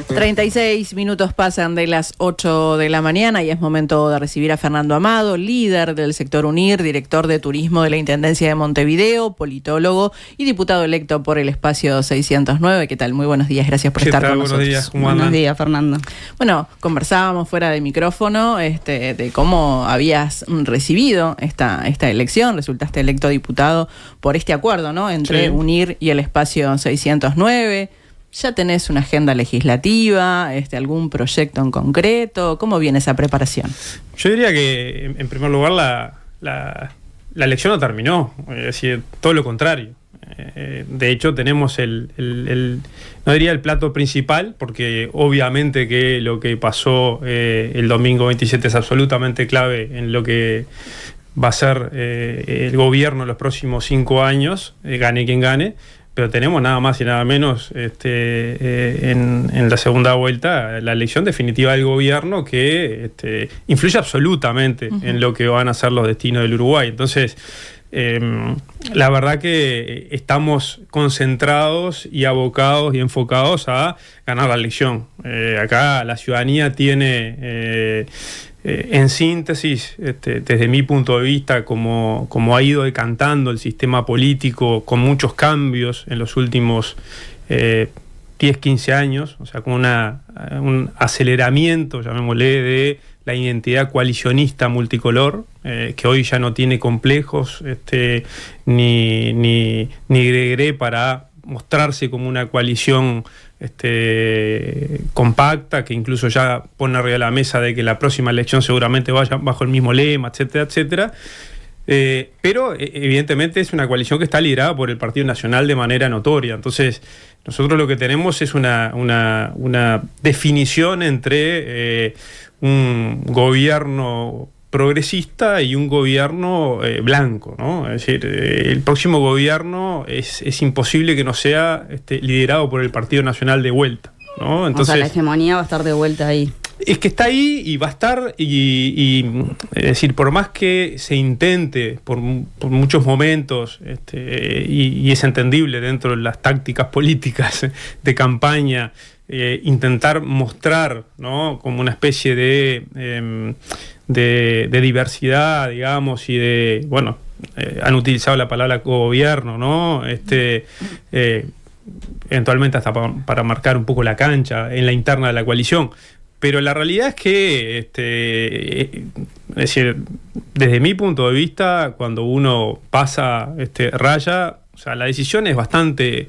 36 minutos pasan de las 8 de la mañana y es momento de recibir a Fernando Amado, líder del sector UNIR, director de turismo de la Intendencia de Montevideo, politólogo y diputado electo por el espacio 609. ¿Qué tal? Muy buenos días, gracias por estar con nosotros. Buenos días, ¿cómo andan? Buenos días, Fernando. Bueno, conversábamos fuera de micrófono de cómo habías recibido esta elección. Resultaste electo diputado por este acuerdo, ¿no? Entre UNIR y el espacio 609. ¿Ya tenés una agenda legislativa, algún proyecto en concreto? ¿Cómo viene esa preparación? Yo diría que, en primer lugar, la elección no terminó, es decir, todo lo contrario. De hecho, tenemos no diría el plato principal, porque obviamente que lo que pasó el domingo 27 es absolutamente clave en lo que va a ser el gobierno en los próximos 5 años, gane quien gane. Pero tenemos nada más y nada menos en la segunda vuelta la elección definitiva del gobierno que influye absolutamente en lo que van a ser los destinos del Uruguay. Entonces, la verdad que estamos concentrados y abocados y enfocados a ganar la elección. Acá la ciudadanía tiene... en síntesis, desde mi punto de vista, como ha ido decantando el sistema político con muchos cambios en los últimos 10, 15 años, o sea, con un aceleramiento, llamémosle, de la identidad coalicionista multicolor, que hoy ya no tiene complejos ni gregué para mostrarse como una coalición compacta, que incluso ya pone arriba de la mesa de que la próxima elección seguramente vaya bajo el mismo lema, etcétera, etcétera. Pero evidentemente es una coalición que está liderada por el Partido Nacional de manera notoria. Entonces, nosotros lo que tenemos es una definición entre un gobierno progresista y un gobierno blanco, ¿no? Es decir, el próximo gobierno es imposible que no sea liderado por el Partido Nacional de vuelta, ¿no? Entonces, o sea, la hegemonía va a estar de vuelta ahí. Es que está ahí y va a estar, y es decir, por más que se intente por muchos momentos, y es entendible dentro de las tácticas políticas de campaña, intentar mostrar, ¿no?, como una especie de diversidad, digamos, y de, bueno, han utilizado la palabra gobierno, ¿no? Eventualmente hasta para marcar un poco la cancha en la interna de la coalición. Pero la realidad es que, es decir, desde mi punto de vista, cuando uno pasa raya, o sea, la decisión es bastante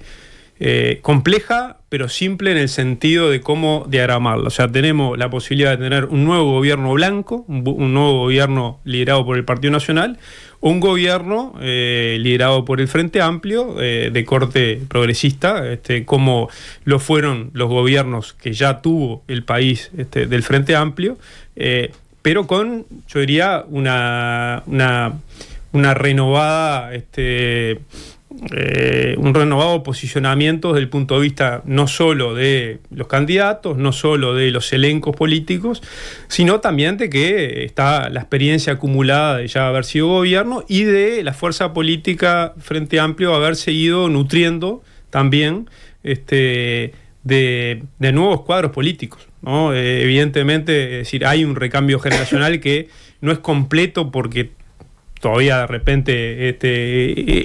compleja, pero simple en el sentido de cómo diagramarla. O sea, tenemos la posibilidad de tener un nuevo gobierno blanco, un nuevo gobierno liderado por el Partido Nacional, o un gobierno liderado por el Frente Amplio, de corte progresista, como lo fueron los gobiernos que ya tuvo el país del Frente Amplio, pero con, yo diría, una renovada... un renovado posicionamiento desde el punto de vista no solo de los candidatos, no solo de los elencos políticos, sino también de que está la experiencia acumulada de ya haber sido gobierno y de la fuerza política Frente Amplio haberse ido nutriendo también de nuevos cuadros políticos, ¿no? Evidentemente, es decir, hay un recambio generacional que no es completo porque todavía de repente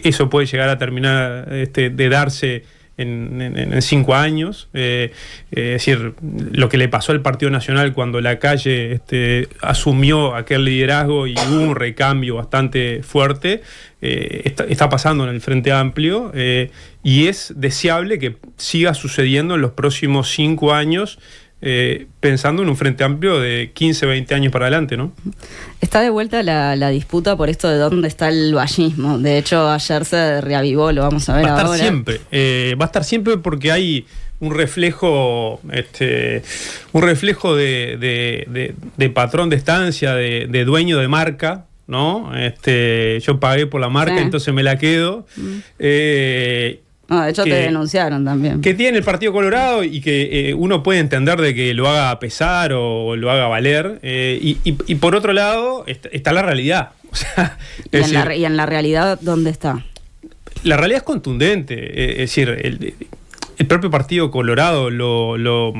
eso puede llegar a terminar de darse en 5 años. Es decir, lo que le pasó al Partido Nacional cuando Lacalle asumió aquel liderazgo y hubo un recambio bastante fuerte, está pasando en el Frente Amplio, y es deseable que siga sucediendo en los próximos 5 años, pensando en un Frente Amplio de 15, 20 años para adelante, ¿no? Está de vuelta la disputa por esto de dónde está el vallismo. De hecho, ayer se reavivó, lo vamos a ver ahora. Va a estar siempre porque hay un reflejo de patrón de estancia, de dueño de marca, ¿no? Yo pagué por la marca, entonces me la quedo. De hecho te denunciaron también. Que tiene el Partido Colorado y que uno puede entender de que lo haga pesar o lo haga valer. Y por otro lado está la realidad. O sea, y en la realidad, ¿dónde está? La realidad es contundente. Es decir, el propio Partido Colorado lo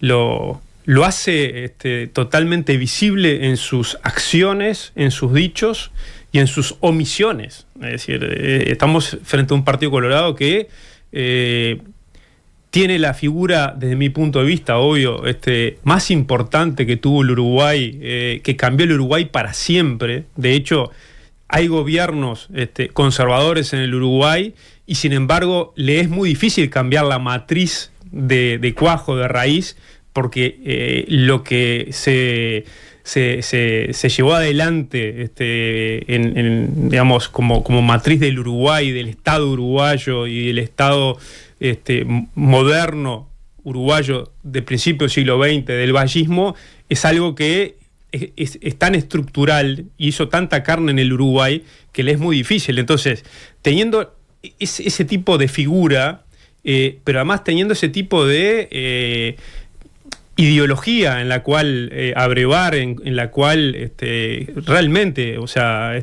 lo hace totalmente visible en sus acciones, en sus dichos y en sus omisiones. Es decir, estamos frente a un Partido Colorado que tiene la figura, desde mi punto de vista, obvio, más importante que tuvo el Uruguay, que cambió el Uruguay para siempre. De hecho, hay gobiernos conservadores en el Uruguay y, sin embargo, le es muy difícil cambiar la matriz de cuajo, de raíz, porque lo que se llevó adelante digamos, como matriz del Uruguay, del Estado uruguayo y del Estado moderno uruguayo de principios del siglo XX, del vallismo, es algo que es tan estructural y hizo tanta carne en el Uruguay que le es muy difícil. Entonces, teniendo ese tipo de figura, pero además teniendo ese tipo de ideología en la cual abrevar, en la cual realmente, o sea,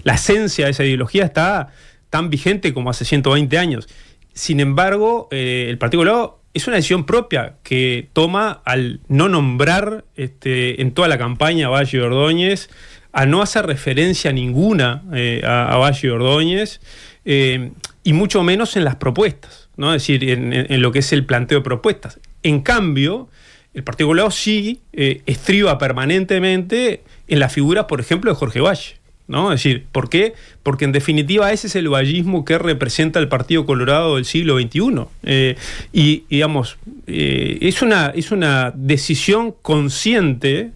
la esencia de esa ideología está tan vigente como hace 120 años. Sin embargo, el Partido Colorado es una decisión propia que toma al no nombrar en toda la campaña a Valle Ordóñez, a no hacer referencia ninguna a Valle Ordóñez, y mucho menos en las propuestas, ¿no? Es decir, en lo que es el planteo de propuestas. En cambio, el Partido Colorado sí estriba permanentemente en la figura, por ejemplo, de Jorge Valle, ¿no? Es decir, ¿por qué? Porque en definitiva ese es el vallismo que representa el Partido Colorado del siglo XXI. Y digamos, es una decisión consciente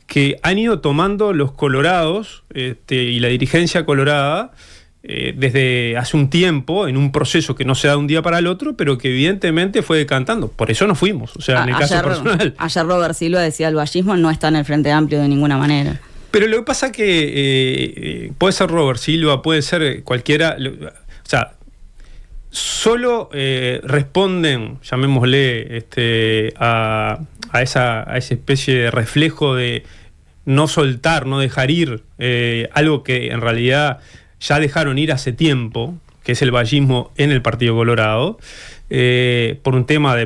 que han ido tomando los colorados y la dirigencia colorada desde hace un tiempo, en un proceso que no se da de un día para el otro, pero que evidentemente fue decantando. Por eso nos fuimos, o sea, en el caso personal. Ayer Robert Silva decía el vallismo no está en el Frente Amplio de ninguna manera. Pero lo que pasa es que puede ser Robert Silva, puede ser cualquiera, o sea, solo responden, llamémosle, a esa especie de reflejo de no soltar, no dejar ir, algo que en realidad ya dejaron ir hace tiempo, que es el vallismo en el Partido Colorado, por un tema de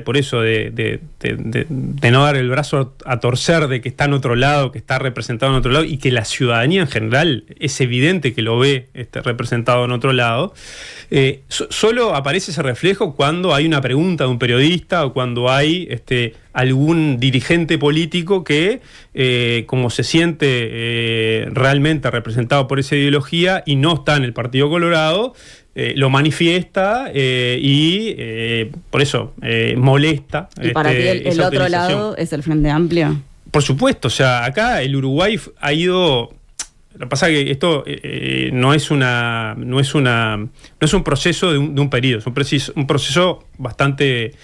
no dar el brazo a torcer, de que está en otro lado, que está representado en otro lado, y que la ciudadanía en general es evidente que lo ve representado en otro lado. Solo aparece ese reflejo cuando hay una pregunta de un periodista o cuando hay algún dirigente político que, como se siente realmente representado por esa ideología y no está en el Partido Colorado, lo manifiesta y por eso molesta. ¿Y para ti el otro lado es el Frente Amplio? Por supuesto, o sea, acá el Uruguay ha ido. Lo que pasa es que esto no es un proceso de un periodo, es un proceso bastante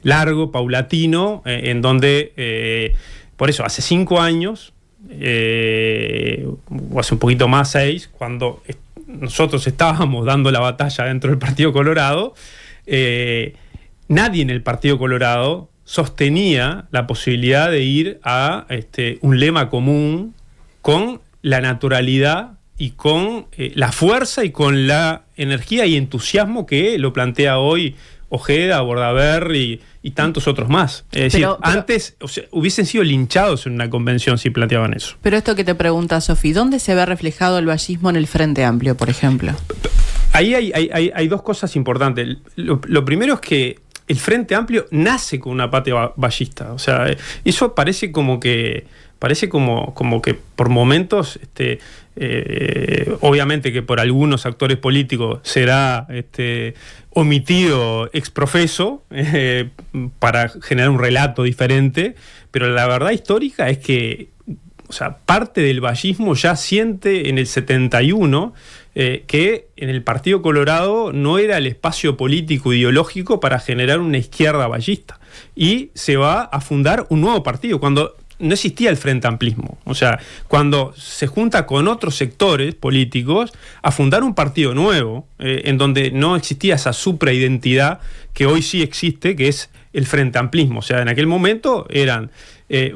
largo, paulatino, en donde, por eso, hace 5 años, o hace un poquito más, 6, cuando nosotros estábamos dando la batalla dentro del Partido Colorado, nadie en el Partido Colorado sostenía la posibilidad de ir a un lema común con la naturalidad y con la fuerza y con la energía y entusiasmo que lo plantea hoy Ojeda, Bordaberry y tantos otros más. Es decir, antes hubiesen sido linchados en una convención si planteaban eso. Pero esto que te pregunta, Sofi, ¿dónde se ve reflejado el vallismo en el Frente Amplio, por ejemplo? Ahí hay dos cosas importantes. Lo primero es que el Frente Amplio nace con una patria vallista. O sea, eso parece como que por momentos, obviamente que por algunos actores políticos será omitido ex profeso para generar un relato diferente, pero la verdad histórica es que, o sea, parte del vallismo ya siente en el 71 que en el Partido Colorado no era el espacio político ideológico para generar una izquierda vallista, y se va a fundar un nuevo partido cuando no existía el Frente Amplismo. O sea, cuando se junta con otros sectores políticos a fundar un partido nuevo, en donde no existía esa supraidentidad que hoy sí existe, que es el Frente Amplismo. O sea, en aquel momento eran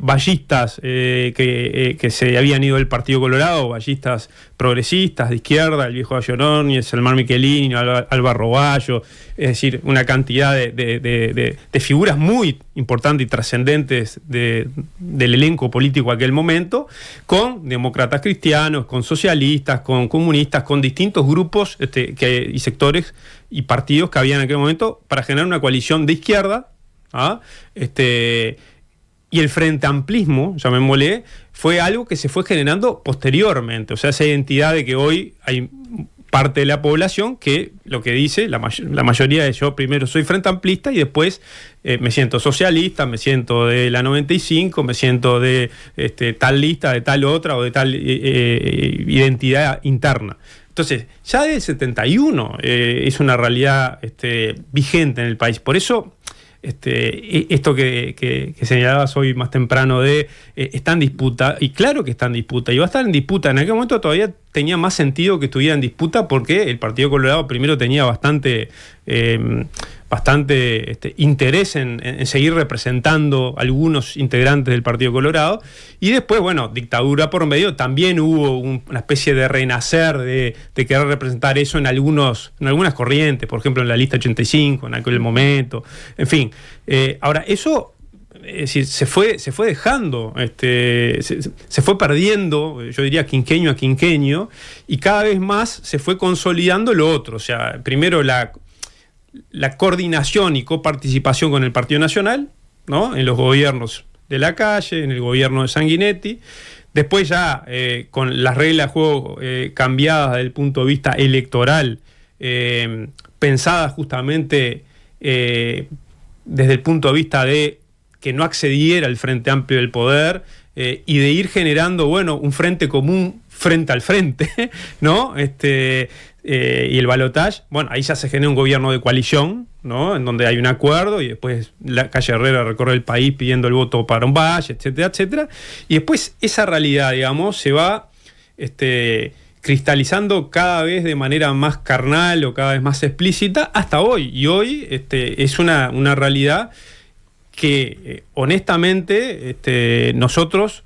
vallistas que se habían ido del Partido Colorado, vallistas progresistas de izquierda, el viejo Ayoróñez, el Mar Michelini, Álvaro Bayo, es decir, una cantidad de figuras muy importantes y trascendentes del elenco político de aquel momento, con demócratas cristianos, con socialistas, con comunistas, con distintos grupos y sectores y partidos que había en aquel momento para generar una coalición de izquierda. Y el frente amplismo, llamémosle, fue algo que se fue generando posteriormente. O sea, esa identidad de que hoy hay parte de la población que lo que dice, la mayoría de yo primero soy frente amplista y después me siento socialista, me siento de la 95, me siento de tal lista, de tal otra o de tal identidad interna. Entonces, ya del 71 es una realidad vigente en el país. Por eso, esto que señalabas hoy más temprano está en disputa, y claro que está en disputa, y va a estar en disputa. En aquel momento todavía tenía más sentido que estuviera en disputa porque el Partido Colorado primero tenía bastante interés en seguir representando algunos integrantes del Partido Colorado, y después, bueno, dictadura por medio, también hubo una especie de renacer de querer representar eso en algunas corrientes, por ejemplo en la lista 85 en aquel momento, en fin. Ahora, eso, es decir, se fue dejando, se fue perdiendo, yo diría quinquenio a quinquenio, y cada vez más se fue consolidando lo otro. O sea, primero la coordinación y coparticipación con el Partido Nacional, ¿no? En los gobiernos de Lacalle, en el gobierno de Sanguinetti. Después ya con las reglas de juego cambiadas desde el punto de vista electoral, pensadas justamente desde el punto de vista de que no accediera el Frente Amplio del poder, y de ir generando, bueno, un frente común frente al frente, ¿no? Y el balotaje, bueno, ahí ya se genera un gobierno de coalición, ¿no? En donde hay un acuerdo, y después la calle Herrera recorre el país pidiendo el voto para un valle, etcétera, etcétera. Y después esa realidad, digamos, se va cristalizando cada vez de manera más carnal o cada vez más explícita hasta hoy. Y hoy es una realidad que honestamente nosotros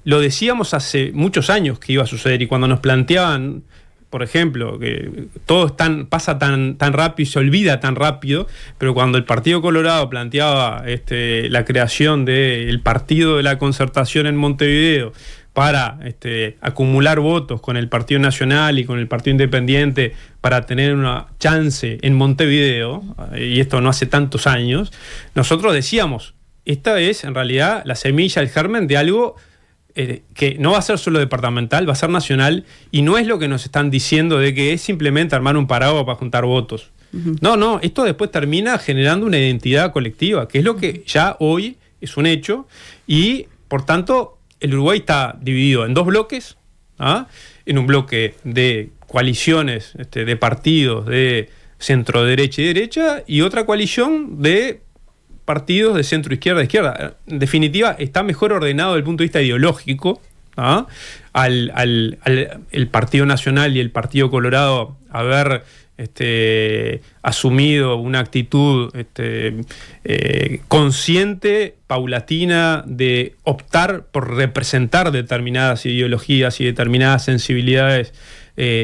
lo decíamos hace muchos años que iba a suceder, y cuando nos planteaban, por ejemplo, que todo pasa tan rápido y se olvida tan rápido, pero cuando el Partido Colorado planteaba la creación del Partido de la Concertación en Montevideo para acumular votos con el Partido Nacional y con el Partido Independiente para tener una chance en Montevideo, y esto no hace tantos años, nosotros decíamos, esta es en realidad la semilla, el germen de algo que no va a ser solo departamental, va a ser nacional, y no es lo que nos están diciendo de que es simplemente armar un paraguas para juntar votos. Uh-huh. No, esto después termina generando una identidad colectiva, que es lo que ya hoy es un hecho, y por tanto el Uruguay está dividido en dos bloques, en un bloque de coaliciones de partidos de centro derecha y derecha, y otra coalición de partidos de centro izquierda. En definitiva, está mejor ordenado desde el punto de vista ideológico, el Partido Nacional y el Partido Colorado haber asumido una actitud consciente, paulatina, de optar por representar determinadas ideologías y determinadas sensibilidades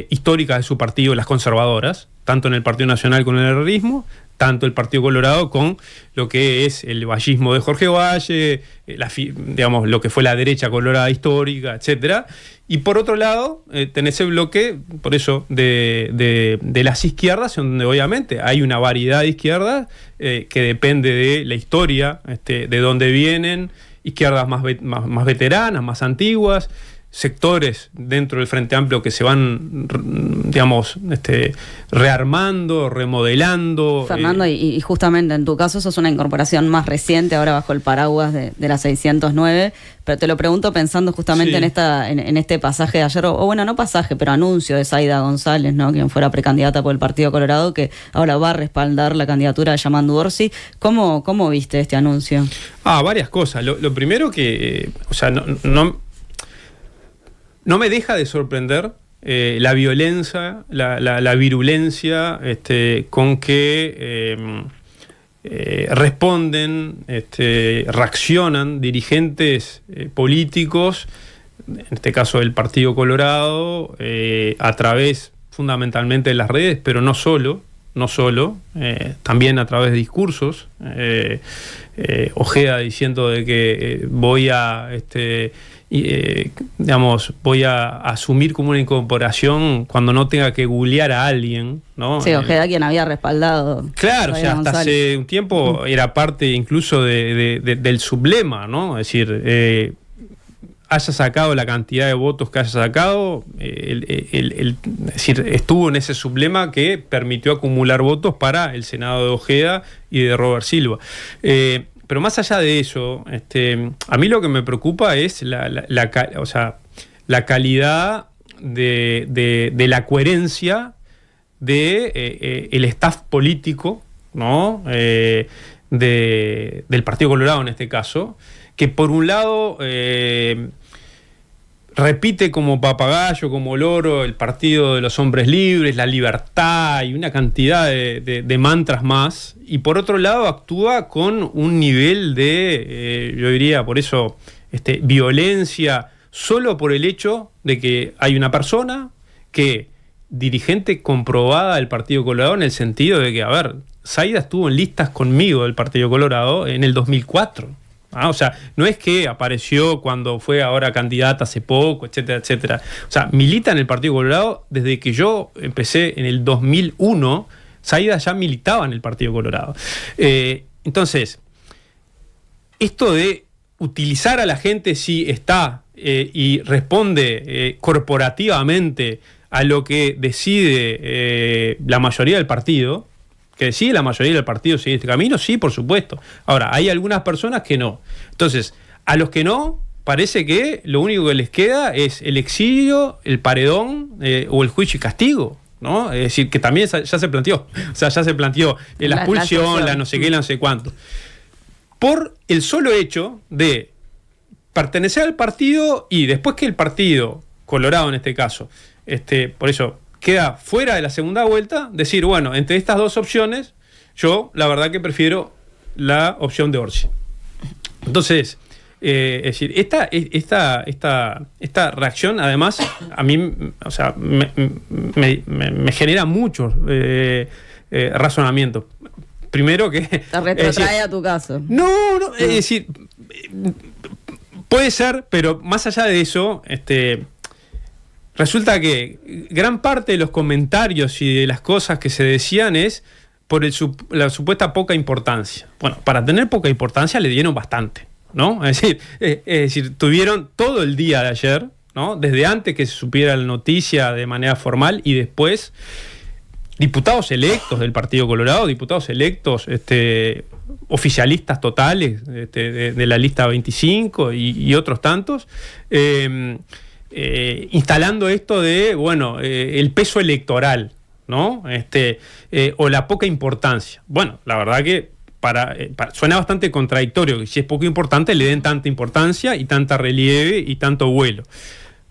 históricas de su partido, las conservadoras, tanto en el Partido Nacional con el herrerismo, tanto el Partido Colorado con lo que es el vallismo de Jorge Valle, digamos, lo que fue la derecha colorada histórica, etcétera. Y por otro lado, tenés el bloque, por eso, de las izquierdas, donde obviamente hay una variedad de izquierdas que depende de la historia, de dónde vienen, izquierdas más veteranas, más antiguas, sectores dentro del Frente Amplio que se van, digamos, rearmando, remodelando. Fernando, y justamente en tu caso sos una incorporación más reciente, ahora bajo el paraguas de la 609, pero te lo pregunto pensando justamente sí, en este pasaje de ayer, o bueno, no pasaje, pero anuncio de Zaida González, ¿no? Quien fuera precandidata por el Partido Colorado, que ahora va a respaldar la candidatura de Yamandu Orsi. ¿Cómo viste este anuncio? Varias cosas. Lo primero que, o sea, no me deja de sorprender la violencia, la virulencia con que responden, reaccionan dirigentes políticos, en este caso del Partido Colorado, a través fundamentalmente de las redes, pero no solo, también a través de discursos. Ojeda diciendo de que voy a asumir como una incorporación cuando no tenga que googlear a alguien, ¿no? Sí, Ojeda quien había respaldado. Claro, o sea, hasta hace un tiempo era parte incluso del sublema, ¿no? Es decir, haya sacado la cantidad de votos que haya sacado, es decir, estuvo en ese sublema que permitió acumular votos para el Senado de Ojeda y de Robert Silva. Pero más allá de eso, a mí lo que me preocupa es la calidad de la coherencia el staff político, ¿no? Del Partido Colorado en este caso, que por un lado repite como papagayo, como loro, el partido de los hombres libres, la libertad y una cantidad de mantras más, y por otro lado actúa con un nivel de, yo diría, por eso, violencia, solo por el hecho de que hay una persona que, dirigente comprobada del Partido Colorado, en el sentido de que, a ver, Zaida estuvo en listas conmigo del Partido Colorado en el 2004. O sea, no es que apareció cuando fue ahora candidata hace poco, etcétera, etcétera. O sea, milita en el Partido Colorado desde que yo empecé en el 2001. Zaida ya militaba en el Partido Colorado. Entonces, esto de utilizar a la gente si está y responde corporativamente a lo que decide la mayoría del partido, que decide la mayoría del partido seguir este camino, sí, por supuesto. Ahora, hay algunas personas que no. Entonces, a los que no, parece que lo único que les queda es el exilio, el paredón o el juicio y castigo, ¿no? Es decir, que también ya se planteó. O sea, ya se planteó la expulsión, la no sé qué, la no sé cuánto. Por el solo hecho de pertenecer al partido y después que el Partido Colorado, en este caso, por eso queda fuera de la segunda vuelta, decir, bueno, entre estas dos opciones, yo la verdad que prefiero la opción de Orsi. Entonces, es decir, esta reacción, además, a mí, o sea, me genera mucho razonamiento. Primero que... Te retrotrae a tu caso. No, es decir, puede ser, pero más allá de eso, resulta que gran parte de los comentarios y de las cosas que se decían es por la supuesta poca importancia. Bueno, para tener poca importancia le dieron bastante, ¿no? Es decir, tuvieron todo el día de ayer, ¿no? Desde antes que se supiera la noticia de manera formal y después diputados electos del Partido Colorado, diputados electos oficialistas totales de la lista 25 y otros tantos, instalando esto de, bueno, el peso electoral, ¿no? O la poca importancia. Bueno, la verdad que suena bastante contradictorio que si es poco importante le den tanta importancia y tanta relieve y tanto vuelo.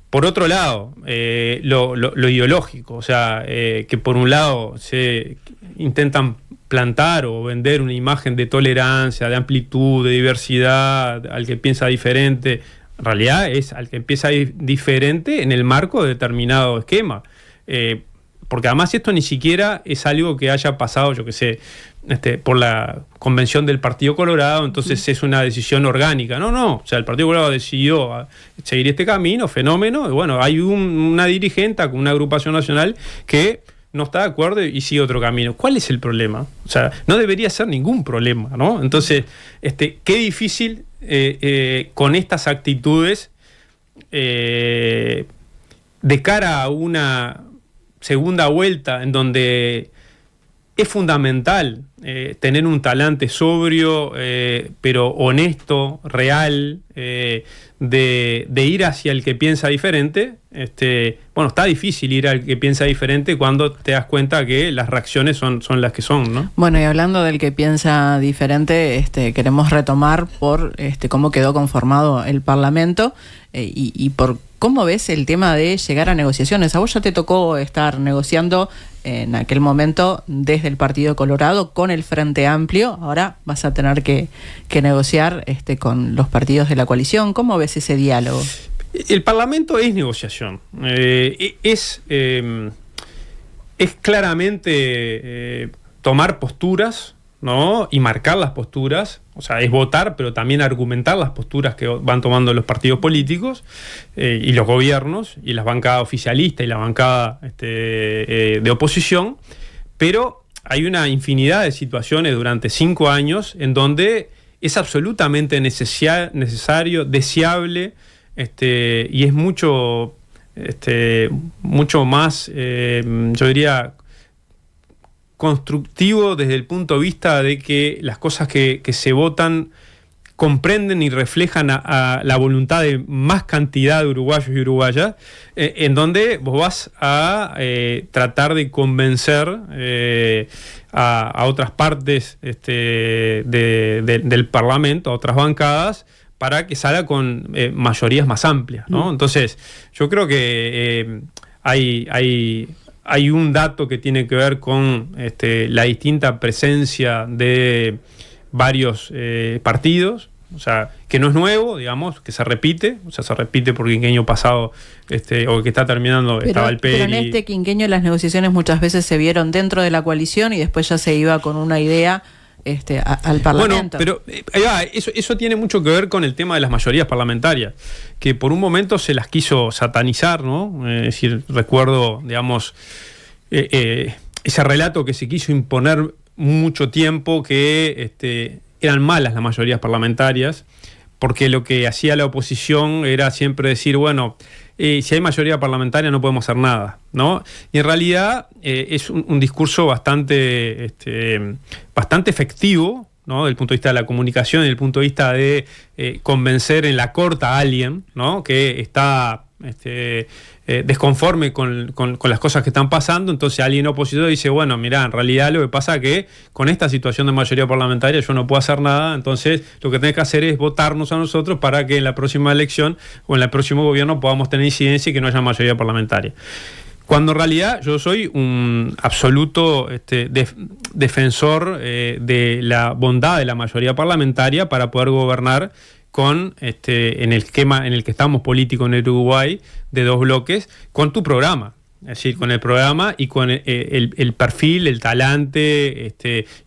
Por otro lado, lo ideológico, o sea, que por un lado se intentan plantar o vender una imagen de tolerancia, de amplitud, de diversidad, al que piensa diferente. En realidad es al que empieza diferente en el marco de determinado esquema. Porque además esto ni siquiera es algo que haya pasado, yo qué sé, por la convención del Partido Colorado, entonces es una decisión orgánica. No, o sea, el Partido Colorado decidió seguir este camino, fenómeno, y bueno, hay una dirigente con una agrupación nacional que no está de acuerdo y sigue otro camino. ¿Cuál es el problema? O sea, no debería ser ningún problema, ¿no? Entonces, qué difícil con estas actitudes de cara a una segunda vuelta en donde es fundamental tener un talante sobrio, pero honesto, real, de ir hacia el que piensa diferente. Bueno, está difícil ir al que piensa diferente cuando te das cuenta que las reacciones son las que son, ¿no? Bueno, y hablando del que piensa diferente, queremos retomar por cómo quedó conformado el Parlamento y por cómo ves el tema de llegar a negociaciones. A vos ya te tocó estar negociando en aquel momento desde el Partido Colorado con el Frente Amplio. Ahora vas a tener que negociar con los partidos de la coalición. ¿Cómo ves ese diálogo? El Parlamento es negociación. Es claramente tomar posturas, ¿no? Y marcar las posturas, o sea, es votar, pero también argumentar las posturas que van tomando los partidos políticos y los gobiernos, y las bancadas oficialistas y la bancada de oposición, pero hay una infinidad de situaciones durante 5 años en donde es absolutamente necesario, deseable, y es mucho más, yo diría, constructivo desde el punto de vista de que las cosas que se votan comprenden y reflejan a la voluntad de más cantidad de uruguayos y uruguayas, en donde vos vas a tratar de convencer a otras partes del Parlamento, a otras bancadas, para que salga con mayorías más amplias, ¿no? Entonces, yo creo que hay un dato que tiene que ver con la distinta presencia de varios partidos, o sea, que no es nuevo, digamos, que se repite, o sea, se repite porque el quinquenio pasado, o que está terminando, estaba el PERI. Pero en este quinquenio las negociaciones muchas veces se vieron dentro de la coalición y después ya se iba con una idea al Parlamento. Bueno, pero eso tiene mucho que ver con el tema de las mayorías parlamentarias, que por un momento se las quiso satanizar, ¿no? Es decir, recuerdo, digamos, ese relato que se quiso imponer mucho tiempo, que eran malas las mayorías parlamentarias, porque lo que hacía la oposición era siempre decir, bueno, si hay mayoría parlamentaria no podemos hacer nada, ¿no? Y en realidad es un discurso bastante efectivo, ¿no? Desde el punto de vista de la comunicación, desde el punto de vista de convencer en la corta a alguien, ¿no? Que está desconforme con las cosas que están pasando. Entonces alguien opositor dice, bueno, mirá, en realidad lo que pasa es que con esta situación de mayoría parlamentaria yo no puedo hacer nada, entonces lo que tenés que hacer es votarnos a nosotros para que en la próxima elección o en el próximo gobierno podamos tener incidencia y que no haya mayoría parlamentaria. Cuando en realidad yo soy un absoluto defensor de la bondad de la mayoría parlamentaria para poder gobernar en el esquema en el que estamos político en el Uruguay, de 2 bloques, con tu programa. Es decir, con el programa y con el perfil, el talante,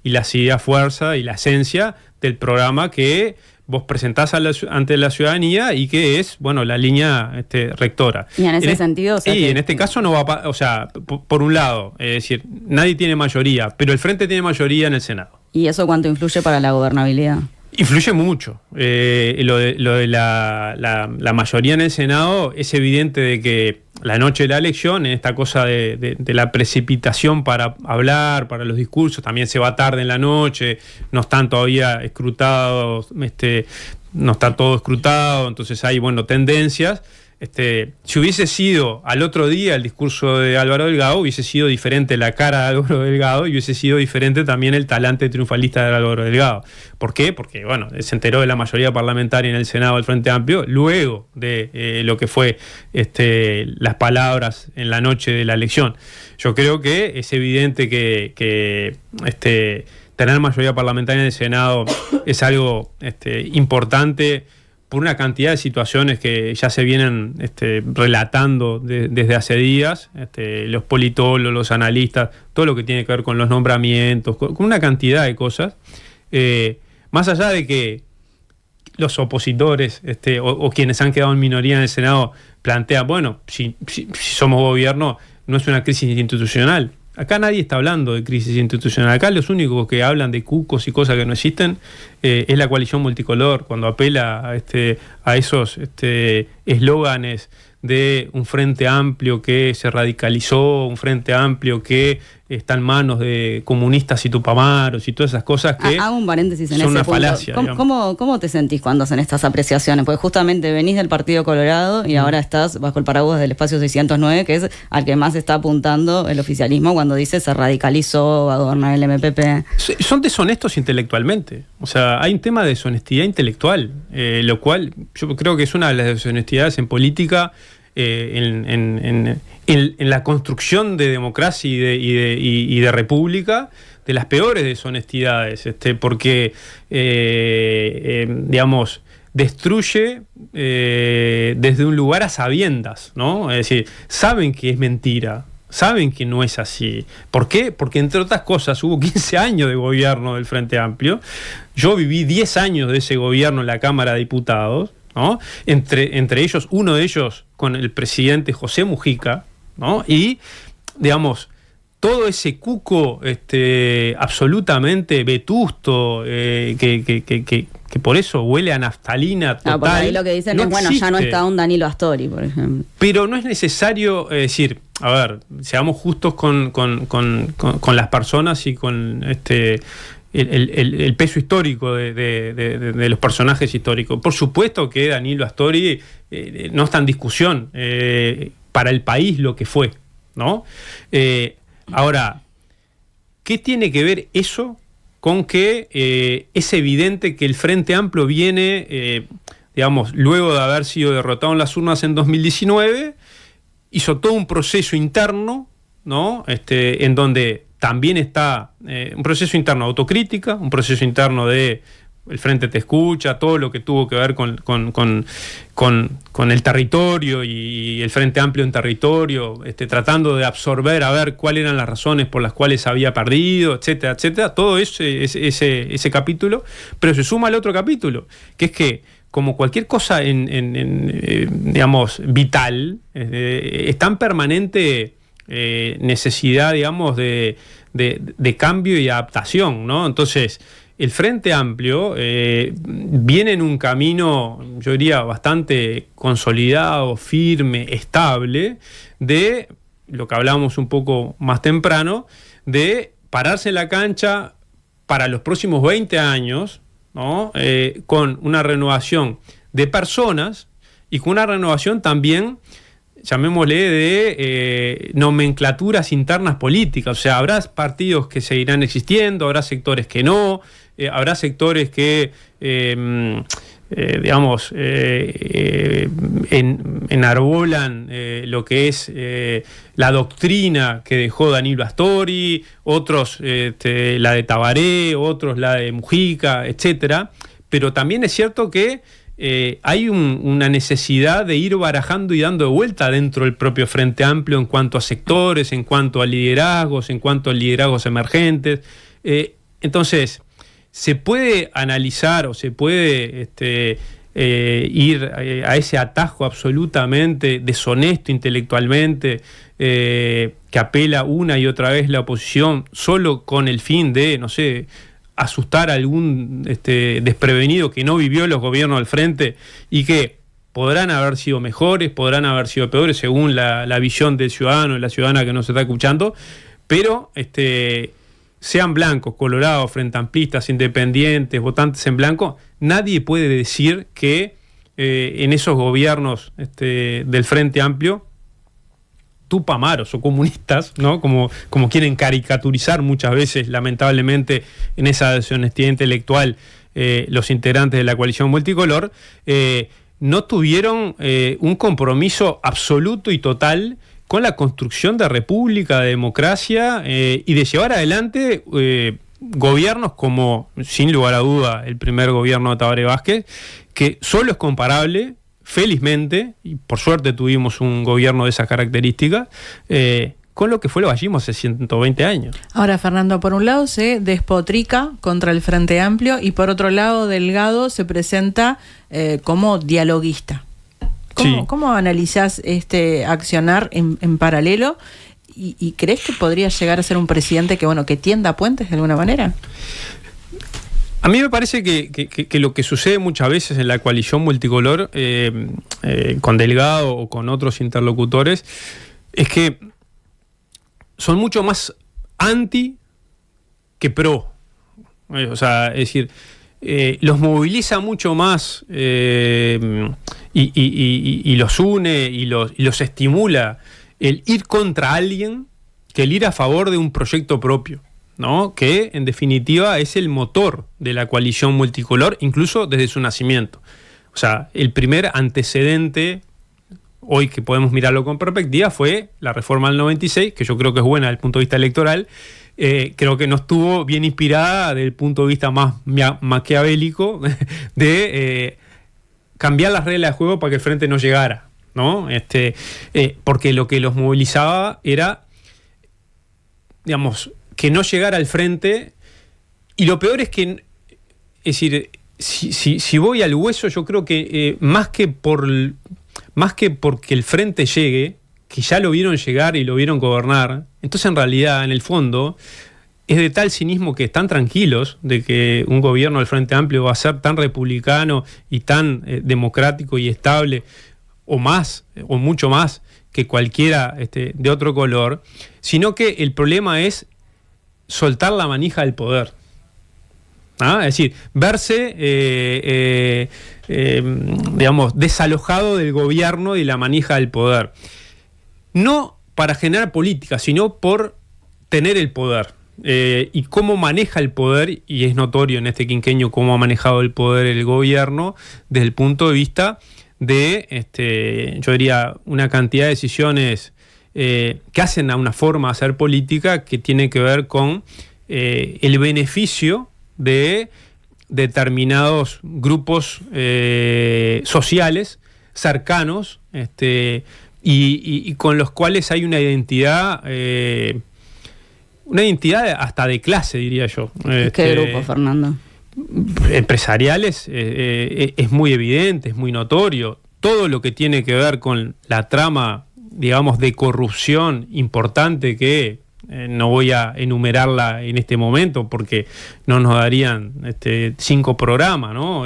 y la idea, fuerza y la esencia del programa que vos presentás ante la ciudadanía y que es, bueno, la línea rectora. Y en ese sentido... O sea, en este caso no va a... O sea, por un lado, es decir, nadie tiene mayoría, pero el Frente tiene mayoría en el Senado. ¿Y eso cuánto influye para la gobernabilidad? Influye mucho. Lo de la mayoría en el Senado, es evidente de que la noche de la elección, en esta cosa de la precipitación para hablar, para los discursos, también se va tarde en la noche, no están todavía escrutados, no está todo escrutado, entonces hay, bueno, tendencias. Si hubiese sido al otro día el discurso de Álvaro Delgado, hubiese sido diferente la cara de Álvaro Delgado y hubiese sido diferente también el talante triunfalista de Álvaro Delgado. ¿Por qué? Porque, bueno, se enteró de la mayoría parlamentaria en el Senado del Frente Amplio luego de lo que fue las palabras en la noche de la elección. Yo creo que es evidente que tener mayoría parlamentaria en el Senado es algo importante, por una cantidad de situaciones que ya se vienen relatando desde hace días, los politólogos, los analistas, todo lo que tiene que ver con los nombramientos, con una cantidad de cosas, más allá de que los opositores o quienes han quedado en minoría en el Senado plantean, bueno, si somos gobierno, no es una crisis institucional. Acá nadie está hablando de crisis institucional. Acá los únicos que hablan de cucos y cosas que no existen es la coalición multicolor, cuando apela a esos eslóganes de un frente amplio que se radicalizó, un frente amplio que está en manos de comunistas y tupamaros y todas esas cosas que hago un paréntesis en son ese una punto. falacia. ¿Cómo te sentís cuando hacen estas apreciaciones? Porque justamente venís del Partido Colorado y ahora estás bajo el paraguas del Espacio 609, que es al que más está apuntando el oficialismo cuando dice se radicalizó, va a gobernar el MPP. Son deshonestos intelectualmente. O sea, hay un tema de deshonestidad intelectual, lo cual yo creo que es una de las deshonestidades en política en la construcción de democracia y de república, de las peores deshonestidades, porque, digamos, destruye desde un lugar a sabiendas, ¿no? Es decir, saben que es mentira, saben que no es así. ¿Por qué? Porque, entre otras cosas, hubo 15 años de gobierno del Frente Amplio. Yo viví 10 años de ese gobierno en la Cámara de Diputados, ¿no? Entre ellos, uno de ellos con el presidente José Mujica, ¿no? Y, digamos, todo ese cuco absolutamente vetusto, que por eso huele a naftalina total. Por ahí lo que dicen no es, bueno, existe. ya no está un Danilo Astori, por ejemplo. Pero no es necesario decir, a ver, seamos justos con las personas y con el peso histórico de los personajes históricos. Por supuesto que Danilo Astori no está en discusión para el país lo que fue, ¿no? Ahora, ¿qué tiene que ver eso con que es evidente que el Frente Amplio viene, digamos, luego de haber sido derrotado en las urnas en 2019, hizo todo un proceso interno, ¿no? En donde también está un proceso interno de autocrítica, un proceso interno de el Frente Te Escucha, todo lo que tuvo que ver con el territorio y el Frente Amplio en territorio, tratando de absorber, a ver cuáles eran las razones por las cuales había perdido, etcétera, etcétera. Todo ese capítulo, pero se suma al otro capítulo, que es que, como cualquier cosa digamos, vital, está en permanente necesidad, digamos, de cambio y adaptación, ¿no? Entonces, el Frente Amplio viene en un camino, yo diría, bastante consolidado, firme, estable, de lo que hablábamos un poco más temprano, de pararse en la cancha para los próximos 20 años, ¿no? Con una renovación de personas y con una renovación también, llamémosle, de nomenclaturas internas políticas. O sea, habrá partidos que seguirán existiendo, habrá sectores que no, habrá sectores que, digamos, enarbolan lo que es la doctrina que dejó Danilo Astori, otros la de Tabaré, otros la de Mujica, etcétera. Pero también es cierto que hay una necesidad de ir barajando y dando vuelta dentro del propio Frente Amplio en cuanto a sectores, en cuanto a liderazgos, en cuanto a liderazgos emergentes. Entonces, se puede analizar o se puede ir a ese atajo absolutamente deshonesto intelectualmente, que apela una y otra vez la oposición solo con el fin de, no sé, asustar a algún desprevenido que no vivió los gobiernos del Frente y que podrán haber sido mejores, podrán haber sido peores según la visión del ciudadano y la ciudadana que nos está escuchando, pero sean blancos, colorados, frentamplistas, independientes, votantes en blanco, nadie puede decir que en esos gobiernos del Frente Amplio, tupamaros o comunistas, ¿no? Como quieren caricaturizar muchas veces, lamentablemente, en esa deshonestidad intelectual los integrantes de la coalición multicolor, no tuvieron un compromiso absoluto y total con la construcción de república, de democracia y de llevar adelante gobiernos como, sin lugar a duda, el primer gobierno de Tabaré Vázquez, que solo es comparable, felizmente, y por suerte tuvimos un gobierno de esas características, con lo que fue el vallismo hace 120 años. Ahora, Fernando, por un lado se despotrica contra el Frente Amplio y por otro lado Delgado se presenta como dialoguista. ¿Cómo analizás este accionar en paralelo? ¿Y crees que podría llegar a ser un presidente que tienda puentes de alguna manera? A mí me parece que lo que sucede muchas veces en la coalición multicolor, con Delgado o con otros interlocutores, es que son mucho más anti que pro. O sea, es decir, los moviliza mucho más y los une y los estimula el ir contra alguien que el ir a favor de un proyecto propio, ¿no? Que en definitiva es el motor de la coalición multicolor, incluso desde su nacimiento. O sea, el primer antecedente hoy que podemos mirarlo con perspectiva, fue la reforma del 96, que yo creo que es buena desde el punto de vista electoral. Creo que no estuvo bien inspirada desde el punto de vista más maquiavélico de cambiar las reglas de juego para que el frente no llegara, ¿no? Porque lo que los movilizaba era, digamos, que no llegara al frente. Y lo peor es que, es decir, si voy al hueso, yo creo que más que porque el frente llegue, que ya lo vieron llegar y lo vieron gobernar, entonces en realidad, en el fondo, es de tal cinismo que están tranquilos de que un gobierno del Frente Amplio va a ser tan republicano y tan democrático y estable, o más, o mucho más, que cualquiera de otro color, sino que el problema es soltar la manija del poder. Es decir, verse, digamos, desalojado del gobierno y la manija del poder. No para generar política, sino por tener el poder. Y cómo maneja el poder, y es notorio en este quinquenio cómo ha manejado el poder el gobierno desde el punto de vista de, yo diría, una cantidad de decisiones que hacen a una forma de hacer política que tiene que ver con el beneficio de determinados grupos sociales cercanos, y con los cuales hay una identidad hasta de clase, diría yo. ¿Qué grupo, Fernando? Empresariales, es muy evidente, es muy notorio. Todo lo que tiene que ver con la trama, digamos, de corrupción importante que no voy a enumerarla en este momento porque no nos darían 5 programas, ¿no?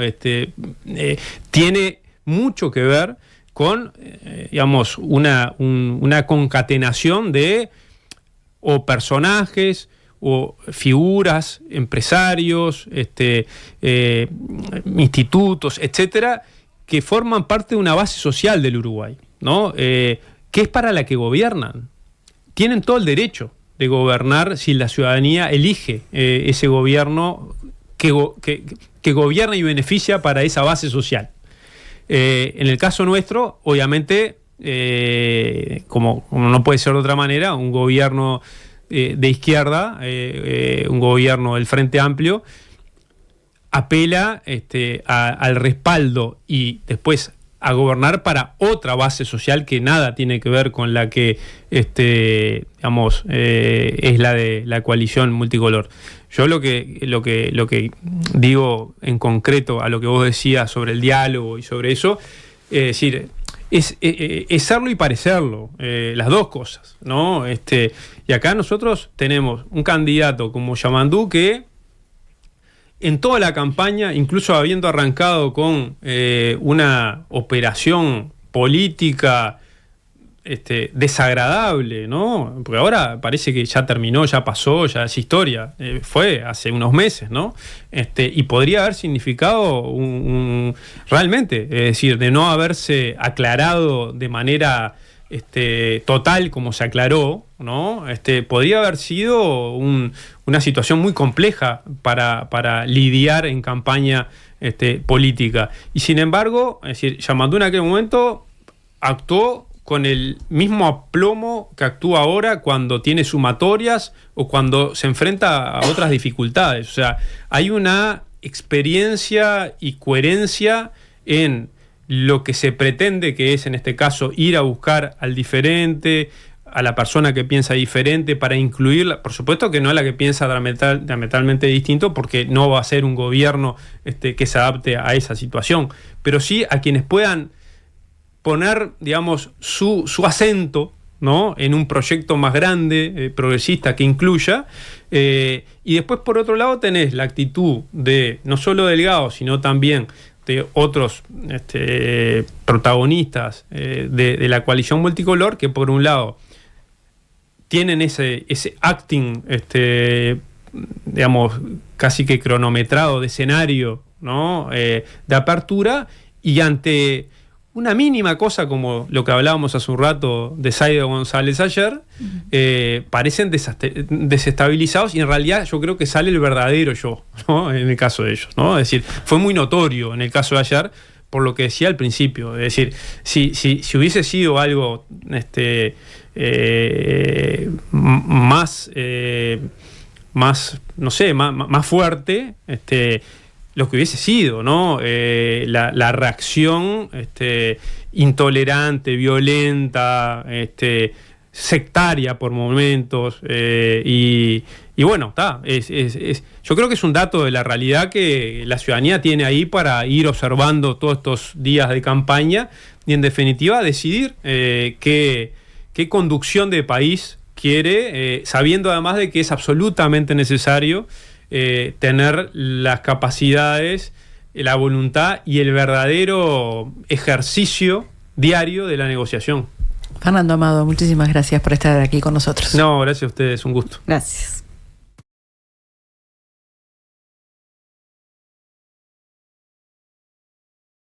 Tiene mucho que ver con, digamos, una concatenación de o personajes o figuras, empresarios, institutos, etcétera, que forman parte de una base social del Uruguay, ¿no? Que es para la que gobiernan. Tienen todo el derecho de gobernar si la ciudadanía elige ese gobierno que gobierna y beneficia para esa base social. En el caso nuestro, obviamente, como no puede ser de otra manera, un gobierno de izquierda, un gobierno del Frente Amplio, apela al respaldo y después a gobernar para otra base social que nada tiene que ver con la que digamos, es la de la coalición multicolor. Yo lo que digo en concreto a lo que vos decías sobre el diálogo y sobre eso, es decir, es serlo y parecerlo, las dos cosas, ¿no? Y acá nosotros tenemos un candidato como Yamandú que en toda la campaña, incluso habiendo arrancado con una operación política desagradable, ¿no? Porque ahora parece que ya terminó, ya pasó, ya es historia. Fue hace unos meses, ¿no? Y podría haber significado realmente, es decir, de no haberse aclarado de manera total como se aclaró, ¿no? Podría haber sido una situación muy compleja para lidiar en campaña política. Y sin embargo, es decir, Yamandú en aquel momento actuó con el mismo aplomo que actúa ahora cuando tiene sumatorias o cuando se enfrenta a otras dificultades. O sea, hay una experiencia y coherencia en lo que se pretende, que es en este caso ir a buscar al diferente, a la persona que piensa diferente, para incluirla. Por supuesto que no a la que piensa diametralmente distinto, porque no va a ser un gobierno que se adapte a esa situación, pero sí a quienes puedan poner, digamos, su acento, ¿no?, en un proyecto más grande, progresista, que incluya. Y después, por otro lado, tenés la actitud de no solo Delgado, sino también de otros protagonistas de la coalición multicolor, que por un lado tienen ese acting, digamos, casi que cronometrado de escenario, ¿no?, de apertura, y ante una mínima cosa como lo que hablábamos hace un rato de Saido González ayer, parecen desestabilizados, y en realidad yo creo que sale el verdadero yo, ¿no?, en el caso de ellos, ¿no? Es decir, fue muy notorio en el caso de ayer, por lo que decía al principio. Es decir, si hubiese sido algo más, no sé, más fuerte, lo que hubiese sido, ¿no? La reacción intolerante, violenta, sectaria por momentos, y bueno, está. Yo creo que es un dato de la realidad que la ciudadanía tiene ahí para ir observando todos estos días de campaña y en definitiva decidir qué conducción de país quiere, sabiendo además de que es absolutamente necesario tener las capacidades, la voluntad y el verdadero ejercicio diario de la negociación. Fernando Amado, muchísimas gracias por estar aquí con nosotros. No, gracias a ustedes, un gusto. Gracias.